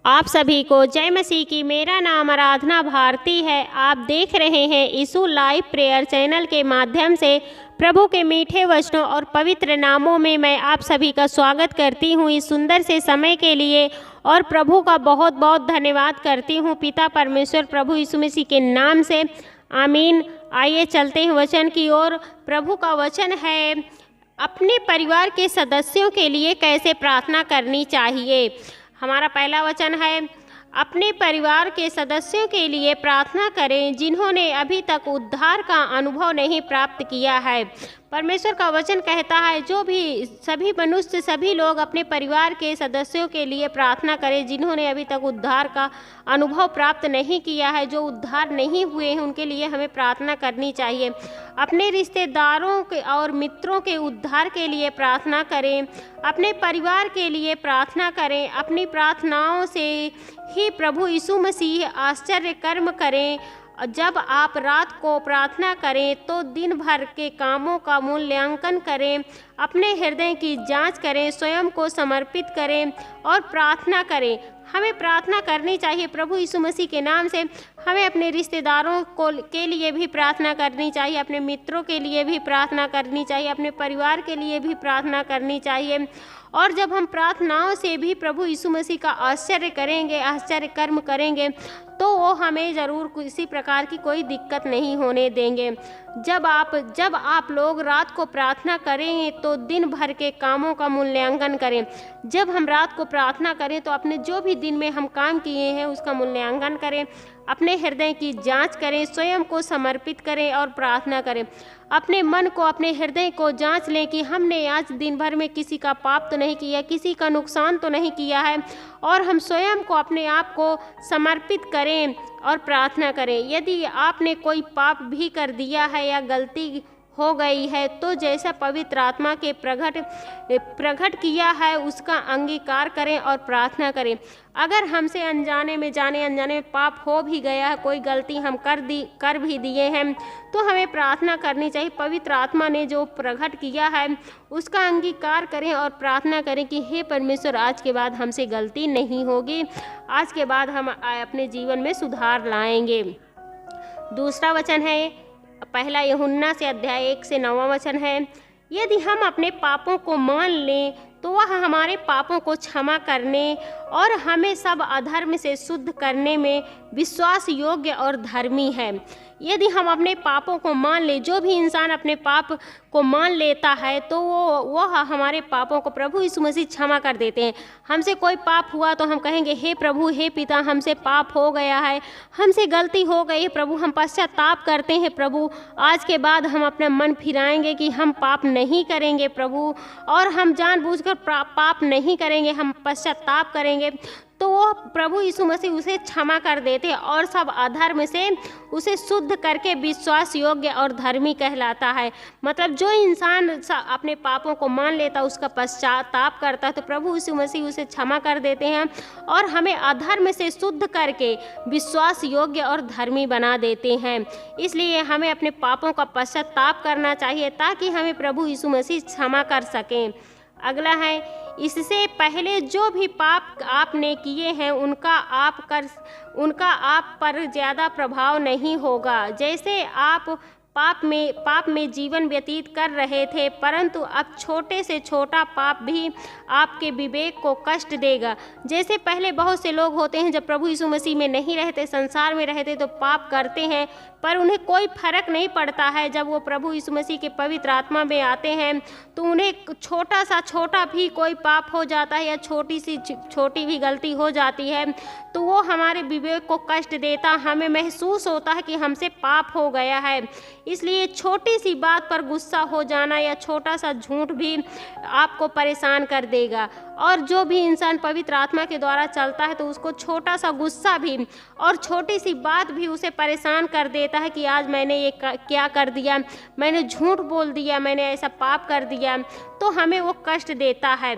आप सभी को जय मसीह की। मेरा नाम आराधना भारती है। आप देख रहे हैं यीशु लाइव प्रेयर चैनल के माध्यम से प्रभु के मीठे वचनों और पवित्र नामों में मैं आप सभी का स्वागत करती हूँ इस सुंदर से समय के लिए, और प्रभु का बहुत बहुत धन्यवाद करती हूँ पिता परमेश्वर प्रभु यीशु मसीह के नाम से। आमीन। आइए चलते हैं वचन की ओर। प्रभु का वचन है, अपने परिवार के सदस्यों के लिए कैसे प्रार्थना करनी चाहिए। हमारा पहला वचन है, अपने परिवार के सदस्यों के लिए प्रार्थना करें जिन्होंने अभी तक उद्धार का अनुभव नहीं प्राप्त किया है। परमेश्वर का वचन कहता है जो भी सभी मनुष्य सभी लोग अपने परिवार के सदस्यों के लिए प्रार्थना करें जिन्होंने अभी तक उद्धार का अनुभव प्राप्त नहीं किया है, जो उद्धार नहीं हुए हैं, उनके लिए हमें प्रार्थना करनी चाहिए। अपने रिश्तेदारों के और मित्रों के उद्धार के लिए प्रार्थना करें, अपने परिवार के लिए प्रार्थना करें। अपनी प्रार्थनाओं से ही प्रभु यीशु मसीह आश्चर्य कर्म करें। जब आप रात को प्रार्थना करें तो दिन भर के कामों का मूल्यांकन करें, अपने हृदय की जांच करें, स्वयं को समर्पित करें और प्रार्थना करें। हमें प्रार्थना करनी चाहिए प्रभु यीशु मसीह के नाम से। हमें अपने रिश्तेदारों के लिए भी प्रार्थना करनी चाहिए, अपने मित्रों के लिए भी प्रार्थना करनी चाहिए, अपने परिवार के लिए भी प्रार्थना करनी चाहिए। और जब हम प्रार्थनाओं से भी प्रभु यीशु मसीह का आश्चर्य करेंगे, आश्चर्य कर्म करेंगे, तो वो हमें ज़रूर किसी प्रकार की कोई दिक्कत नहीं होने देंगे। जब आप लोग रात को प्रार्थना करेंगे तो दिन भर के कामों का मूल्यांकन करें। जब हम रात को प्रार्थना करें तो अपने जो भी दिन में हम काम किए हैं उसका मूल्यांकन करें, अपने हृदय की जांच करें, स्वयं को समर्पित करें और प्रार्थना करें। अपने मन को, अपने हृदय को जांच लें कि हमने आज दिन भर में किसी का पाप तो नहीं किया, किसी का नुकसान तो नहीं किया है, और हम स्वयं को, अपने आप को समर्पित करें और प्रार्थना करें। यदि आपने कोई पाप भी कर दिया है या गलती हो गई है तो जैसा पवित्र आत्मा के प्रकट किया है उसका अंगीकार करें और प्रार्थना करें। अगर हमसे अनजाने में पाप हो भी गया है, कोई गलती हम कर भी दिए हैं, तो हमें प्रार्थना करनी चाहिए। पवित्र आत्मा ने जो प्रकट किया है उसका अंगीकार करें और प्रार्थना करें कि हे परमेश्वर, आज के बाद हमसे गलती नहीं होगी, आज के बाद हम अपने जीवन में सुधार लाएंगे। दूसरा वचन है, पहला यूहन्ना से अध्याय 1 से 9वां वचन है, यदि हम अपने पापों को मान लें तो वह हमारे पापों को क्षमा करने और हमें सब अधर्म से शुद्ध करने में विश्वास योग्य और धर्मी है। यदि हम अपने पापों को मान लें, जो भी इंसान अपने पाप को मान लेता है तो वह हमारे पापों को प्रभु यीशु मसीह क्षमा कर देते हैं। हमसे कोई पाप हुआ तो हम कहेंगे, हे प्रभु, हे पिता, हमसे पाप हो गया है, हमसे गलती हो गई है प्रभु, हम पश्चाताप करते हैं प्रभु। आज के बाद हम अपना मन फिराएंगे कि हम पाप नहीं करेंगे प्रभु, और हम जानबूझकर पाप नहीं करेंगे, हम पश्चाताप करेंगे, तो वो प्रभु यीशु मसीह उसे क्षमा कर देते और सब अधर्म से उसे शुद्ध करके विश्वास योग्य और धर्मी कहलाता है। मतलब जो इंसान अपने पापों को मान लेता, उसका पश्चाताप करता है, तो प्रभु यीशु मसीह उसे क्षमा कर देते हैं और हमें अधर्म से शुद्ध करके विश्वास योग्य और धर्मी बना देते हैं। इसलिए हमें अपने पापों का पश्चाताप करना चाहिए ताकि हमें प्रभु यीशु मसीह क्षमा कर सकें। अगला है, इससे पहले जो भी पाप आपने किए हैं उनका आप पर ज़्यादा प्रभाव नहीं होगा। जैसे आप पाप में जीवन व्यतीत कर रहे थे, परंतु अब छोटे से छोटा पाप भी आपके विवेक को कष्ट देगा। जैसे पहले बहुत से लोग होते हैं जब प्रभु यीशु मसीह में नहीं रहते, संसार में रहते, तो पाप करते हैं पर उन्हें कोई फर्क नहीं पड़ता है। जब वो प्रभु यीशु मसीह के पवित्र आत्मा में आते हैं तो उन्हें छोटा भी कोई पाप हो जाता है या छोटी भी गलती हो जाती है तो वो हमारे विवेक को कष्ट देता, हमें महसूस होता है कि हमसे पाप हो गया है। इसलिए छोटी सी बात पर गुस्सा हो जाना या छोटा सा झूठ भी आपको परेशान कर देगा। और जो भी इंसान पवित्र आत्मा के द्वारा चलता है तो उसको छोटा सा गुस्सा भी और छोटी सी बात भी उसे परेशान कर देता है कि आज मैंने ये क्या कर दिया, मैंने झूठ बोल दिया, मैंने ऐसा पाप कर दिया, तो हमें वो कष्ट देता है।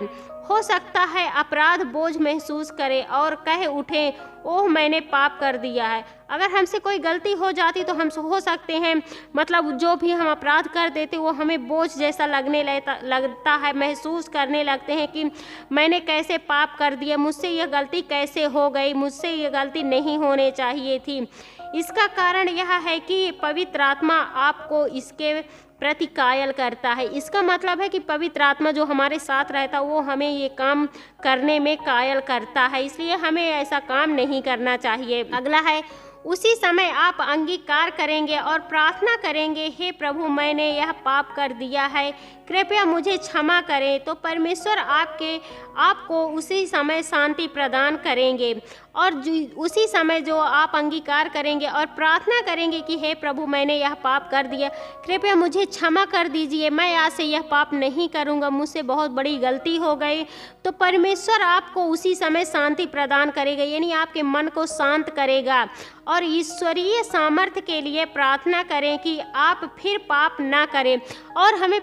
हो सकता है अपराध बोझ महसूस करें और कह उठें, ओह मैंने पाप कर दिया है। अगर हमसे कोई गलती हो जाती तो हम हो सकते हैं मतलब जो भी हम अपराध कर देते वो हमें बोझ जैसा लगता है, महसूस करने लगते हैं कि मैंने कैसे पाप कर दिया, मुझसे यह गलती कैसे हो गई, मुझसे ये गलती नहीं होने चाहिए थी। इसका कारण यह है कि पवित्र आत्मा आपको इसके प्रति कायल करता है। इसका मतलब है कि पवित्र आत्मा जो हमारे साथ रहता है वो हमें ये काम करने में कायल करता है, इसलिए हमें ऐसा काम नहीं करना चाहिए। अगला है, उसी समय आप अंगीकार करेंगे और प्रार्थना करेंगे, हे प्रभु मैंने यह पाप कर दिया है, कृपया मुझे क्षमा करें। तो परमेश्वर आपको उसी समय शांति प्रदान करेंगे। और उसी समय जो आप अंगीकार करेंगे और प्रार्थना करेंगे कि हे प्रभु मैंने यह पाप कर दिया, कृपया मुझे क्षमा कर दीजिए, मैं आज से यह पाप नहीं करूँगा, मुझसे बहुत बड़ी गलती हो गई, तो परमेश्वर आपको उसी समय शांति प्रदान करेगा, यानी आपके मन को शांत करेगा। और ईश्वरीय सामर्थ्य के लिए प्रार्थना करें कि आप फिर पाप ना करें। और हमें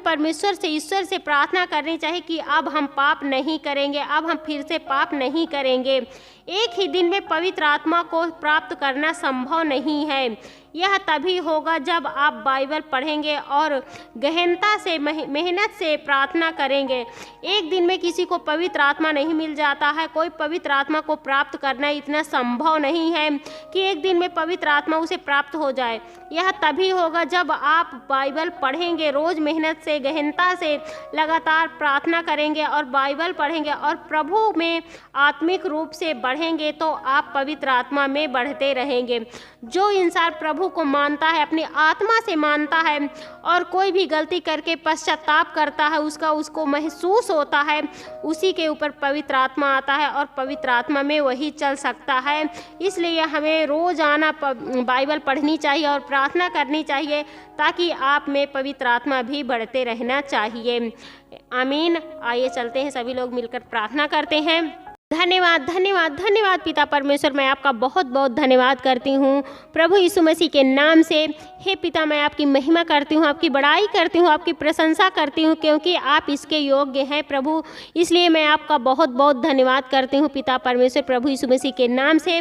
ईश्वर से प्रार्थना करनी चाहिए कि अब हम पाप नहीं करेंगे, अब हम फिर से पाप नहीं करेंगे। एक ही दिन में पवित्र आत्मा को प्राप्त करना संभव नहीं है। यह तभी होगा जब आप बाइबल पढ़ेंगे और गहनता से मेहनत से प्रार्थना करेंगे। एक दिन में किसी को पवित्र आत्मा नहीं मिल जाता है। कोई पवित्र आत्मा को प्राप्त करना इतना संभव नहीं है कि एक दिन में पवित्र आत्मा उसे प्राप्त हो जाए। यह तभी होगा जब आप बाइबल पढ़ेंगे, रोज़ मेहनत से गहनता से लगातार प्रार्थना करेंगे और बाइबल पढ़ेंगे और प्रभु में आत्मिक रूप से बढ़ेंगे, तो आप पवित्र आत्मा में बढ़ते रहेंगे। जो इंसान प्रभु को मानता है, अपनी आत्मा से मानता है और कोई भी गलती करके पश्चाताप करता है, उसको महसूस होता है, उसी के ऊपर पवित्र आत्मा आता है और पवित्र आत्मा में वही चल सकता है। इसलिए हमें रोज़ाना बाइबल पढ़नी चाहिए और प्रार्थना करनी चाहिए ताकि आप में पवित्र आत्मा भी बढ़ते रहना चाहिए। आमीन। आइए चलते हैं, सभी लोग मिलकर प्रार्थना करते हैं। धन्यवाद धन्यवाद धन्यवाद पिता परमेश्वर, मैं आपका बहुत बहुत धन्यवाद करती हूँ प्रभु यीशु मसीह के नाम से। हे पिता, मैं आपकी महिमा करती हूँ, आपकी बड़ाई करती हूँ, आपकी प्रशंसा करती हूँ, क्योंकि आप इसके योग्य हैं प्रभु। इसलिए मैं आपका बहुत बहुत धन्यवाद करती हूँ पिता परमेश्वर, प्रभु यीशु मसीह के नाम से।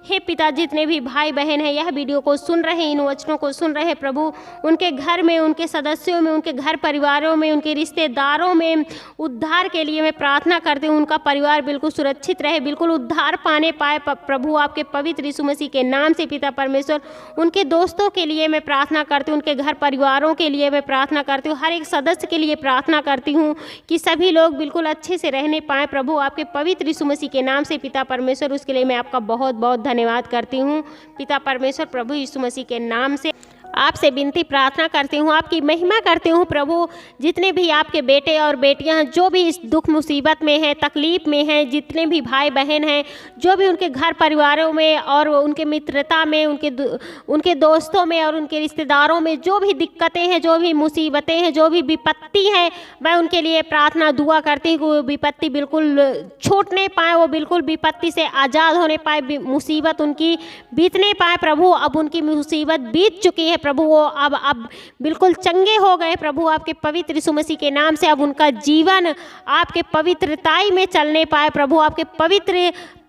हे पिता, जितने भी भाई बहन हैं यह वीडियो को सुन रहे हैं, इन वचनों को सुन रहे हैं प्रभु, उनके घर में, उनके सदस्यों में, उनके घर परिवारों में, उनके रिश्तेदारों में उद्धार के लिए मैं प्रार्थना करती हूँ। उनका परिवार बिल्कुल सुरक्षित रहे, बिल्कुल उद्धार पाने पाए प्रभु आपके पवित्र यीशु मसीह के नाम से पिता परमेश्वर। उनके दोस्तों के लिए मैं प्रार्थना करती हूँ, उनके घर परिवारों के लिए मैं प्रार्थना करती हूँ, हर एक सदस्य के लिए प्रार्थना करती हूँ कि सभी लोग बिल्कुल अच्छे से रहने पाएँ प्रभु आपके पवित्र यीशु मसीह के नाम से पिता परमेश्वर। उसके लिए मैं आपका बहुत बहुत धन्यवाद करती हूँ पिता परमेश्वर, प्रभु यीशु मसीह के नाम से आपसे विनती प्रार्थना करती हूँ, आपकी महिमा करती हूँ प्रभु। जितने भी आपके बेटे और बेटियाँ जो भी इस दुख मुसीबत में हैं, तकलीफ़ में हैं, जितने भी भाई बहन हैं, जो भी उनके घर परिवारों में और उनके मित्रता में, उनके दोस्तों में और उनके रिश्तेदारों में जो भी दिक्कतें हैं, जो भी मुसीबतें हैं, जो भी विपत्ति है, मैं उनके लिए प्रार्थना दुआ करती हूँ कि वो विपत्ति बिल्कुल छूटने पाए, वो बिल्कुल विपत्ति से आज़ाद होने पाए, मुसीबत उनकी बीतने पाए प्रभु। अब उनकी मुसीबत बीत चुकी है प्रभु, वो अब बिल्कुल चंगे हो गए प्रभु आपके पवित्र यीशु मसीह के नाम से। अब उनका जीवन आपके पवित्रताई में चलने पाए प्रभु, आपके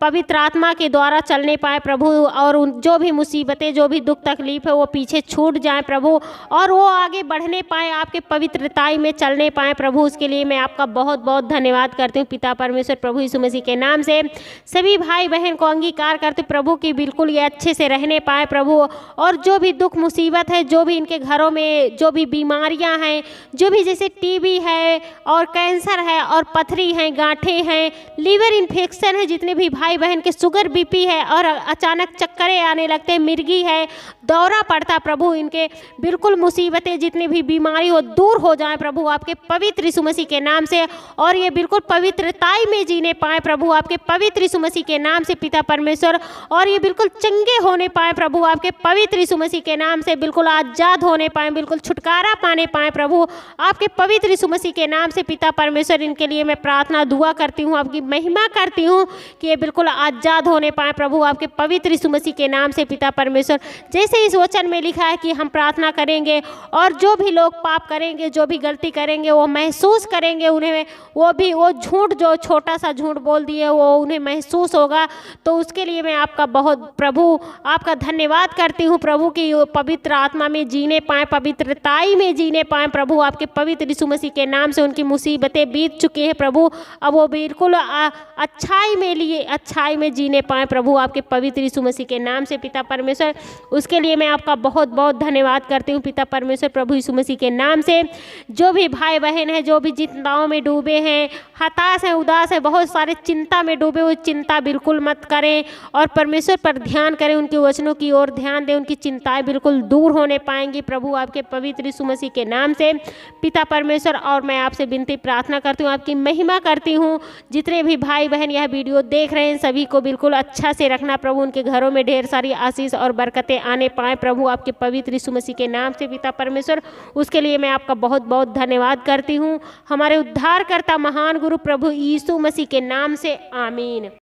पवित्र आत्मा के द्वारा चलने पाए प्रभु। और जो भी मुसीबतें, जो भी दुख तकलीफ है वो पीछे छूट जाए प्रभु, और वो आगे बढ़ने पाए, आपके पवित्रताई में चलने पाए प्रभु। उसके लिए मैं आपका बहुत बहुत धन्यवाद करती हूँ पिता परमेश्वर, प्रभु यीशु मसीह के नाम से। सभी भाई बहन को अंगीकार करते प्रभु कि बिल्कुल ये अच्छे से रहने पाए प्रभु। और जो भी दुख मुसीबत है, जो भी इनके घरों में जो भी बीमारियाँ हैं, जो भी जैसे टीबी है और कैंसर है और पथरी है, गांठें हैं, लीवर इन्फेक्शन है, जितने भी भाई बहन के शुगर बीपी है और अचानक चक्करें आने लगते हैं, मिर्गी है, दौरा पड़ता प्रभु, इनके बिल्कुल मुसीबतें जितनी भी बीमारी हो दूर हो जाए प्रभु आपके पवित्र यीशु मसीह के नाम से। और ये बिल्कुल पवित्रताई में जीने पाए प्रभु आपके पवित्र यीशु मसीह के नाम से पिता परमेश्वर। और ये बिल्कुल चंगे होने पाए प्रभु आपके पवित्र यीशु मसीह के नाम से। बिल्कुल आज़ाद होने पाएँ, बिल्कुल छुटकारा पाने पाएँ प्रभु आपके पवित्र यीशु मसीह के नाम से। पिता परमेश्वर, इनके लिए मैं प्रार्थना दुआ करती हूँ, आपकी महिमा करती हूँ कि ये बिल्कुल आज़ाद होने पाएँ प्रभु आपके पवित्र यीशु मसीह के नाम से। पिता परमेश्वर, जैसे इस वचन में लिखा है कि हम प्रार्थना करेंगे और जो भी लोग पाप करेंगे, जो भी गलती करेंगे, वो महसूस करेंगे, उन्हें वो झूठ, जो छोटा सा झूठ बोल दिए वो उन्हें महसूस होगा। तो उसके लिए मैं आपका बहुत प्रभु आपका धन्यवाद करती हूँ प्रभु कि वो पवित्र आत्मा में जीने पाएँ, पवित्रताई में जीने पाएँ प्रभु आपके पवित्र यीशु मसीह के नाम से। उनकी मुसीबतें बीत चुकी हैं प्रभु, अब वो बिल्कुल अच्छाई में जीने पाएँ प्रभु आपके पवित्र यीशु मसीह के नाम से। पिता परमेश्वर, उसके लिए मैं आपका बहुत बहुत धन्यवाद करती हूँ पिता परमेश्वर प्रभु यीशु मसीह के नाम से। जो भी भाई बहन हैं, जो भी चिंताओं में डूबे हैं, हताश हैं, उदास हैं, बहुत सारे चिंता में डूबे हुए, चिंता बिल्कुल मत करें और परमेश्वर पर ध्यान करें, उनके वचनों की ओर ध्यान दें, उनकी चिंताएं बिल्कुल दूर होने पाएंगी प्रभु आपके पवित्र यीशु मसीह के नाम से। पिता परमेश्वर, और मैं आपसे विनती प्रार्थना करती हूँ, आपकी महिमा करती हूँ, जितने भी भाई बहन यह वीडियो देख रहे हैं सभी को बिल्कुल अच्छा से रखना प्रभु, उनके घरों में ढेर सारी आशीष और बरकतें आने पाएँ प्रभु आपके पवित्र यीशु मसीह के नाम से। पिता परमेश्वर, उसके लिए मैं आपका बहुत बहुत धन्यवाद करती हूँ, हमारे उद्धारकर्ता महान गुरु प्रभु यीशु मसीह के नाम से, आमीन।